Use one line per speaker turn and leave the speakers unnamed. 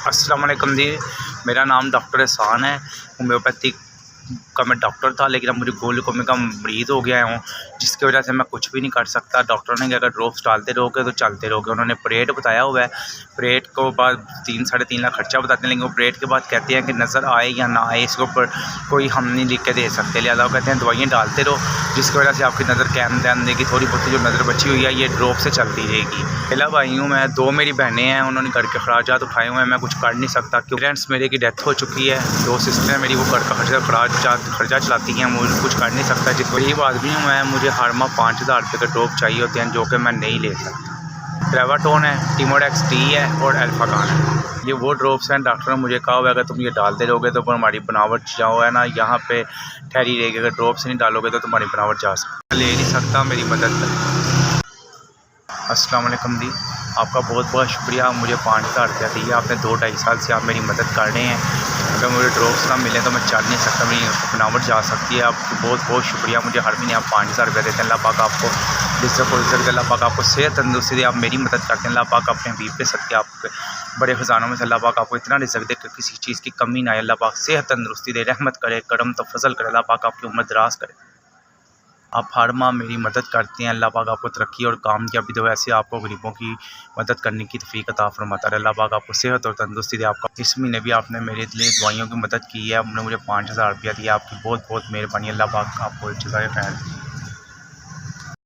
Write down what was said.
अस्सलाम वालेकुम जी। मेरा नाम डॉक्टर एहसान है। होम्योपैथिक का मैं डॉक्टर था, लेकिन अब मुझे ग्लूकोमा का मरीज़ हो गया हूँ, जिसकी वजह से मैं कुछ भी नहीं कर सकता। डॉक्टर ने कहा अगर ड्रॉप्स डालते रहोगे तो चलते रहोगे। उन्होंने परेड बताया हुआ है। परेड को बाद 3-3.5 लाख खर्चा बताते हैं, लेकिन वो परेड के बाद कहते हैं कि नज़र आए या ना आए इसके ऊपर कोई हम नहीं लिख के दे सकते। लिहाजा वो कहते हैं दवाइयाँ डालते रहो, जिसकी वजह से आपकी नज़र कैम ध्यान देगी। थोड़ी बहुत जो नज़र बची हुई है ये ड्रॉप से चलती रहेगी। पहला भाई हूँ मैं, 2 मेरी बहनें हैं, उन्होंने घर के अखराजात उठाए हुए हैं। मैं कुछ कर नहीं सकता क्योंकि पेरेंट्स मेरे की डेथ हो चुकी है। 2 सिस्टर मेरी वो घर का खर्चा चलाती हैं, मुझे कुछ कर नहीं सकता। जिस गरीब आदमी हूँ मैं, मुझे हर माह 5000 रुपये के ड्रॉप चाहिए होते हैं, जो कि मैं नहीं ले सकता। ट्रेवाटोन है, टिमोडेक्स टी है और अल्फाकान है। ये वो ड्रॉप्स हैं। डॉक्टर ने मुझे कहा हुआ है अगर तुम ये डालते रहोगे तो हमारी बनावट जो है ना यहाँ पे ठहरी रहेगी। अगर ड्रॉप्स नहीं डालोगे तो तुम्हारी बनावट जा सकती। ले नहीं सकता, मेरी मदद करें। अस्सलाम वालेकुम जी, आपका बहुत बहुत शुक्रिया। मुझे 5000 रुपया दिए आपने। 2-2.5 साल से आप मेरी मदद कर रहे हैं। अगर मुझे ड्रॉप्स ना मिले तो मैं चल नहीं सकता, मेरी बनावट जा सकती है। आपको बहुत बहुत शुक्रिया। मुझे हर महीने आप 5000 रुपया देते हैं। अल्लाह पाक आपको रिज़्क़ और इज़्ज़त दे। अल्लाह पाक आपको सेहत तंदुरुस्ती दे। आप मेरी मदद करते हैं। अल्लाह पाक अपने हबीब पे सदके आपके बड़े ख़जानों में से अल्लाह पाक आपको इतना रिज़्क़ दे कि किसी चीज़ की कमी ना आए। अल्लाह पाक सेहत तंदुरुस्ती दे, रहमत करे, करम तफज़ल करे। अल्लाह पाक आपकी उम्र दराज़ करे। आप हर माह मेरी मदद करते हैं। अल्लाह पाक आपको तरक्की और कामयाबी दे। वैसे आपको गरीबों की मदद करने की तौफ़ीक़ अता फ़रमाता रहे। अल्लाह पाक आपको सेहत और तंदुरुस्ती दे। आपका इस महीने भी आपने मेरे लिए दवाइयों की मदद की है। आपने मुझे 5000 रुपया दिया। आपकी बहुत बहुत मेहरबानी। अल्लाह पाक आपको जज़ाए खैर।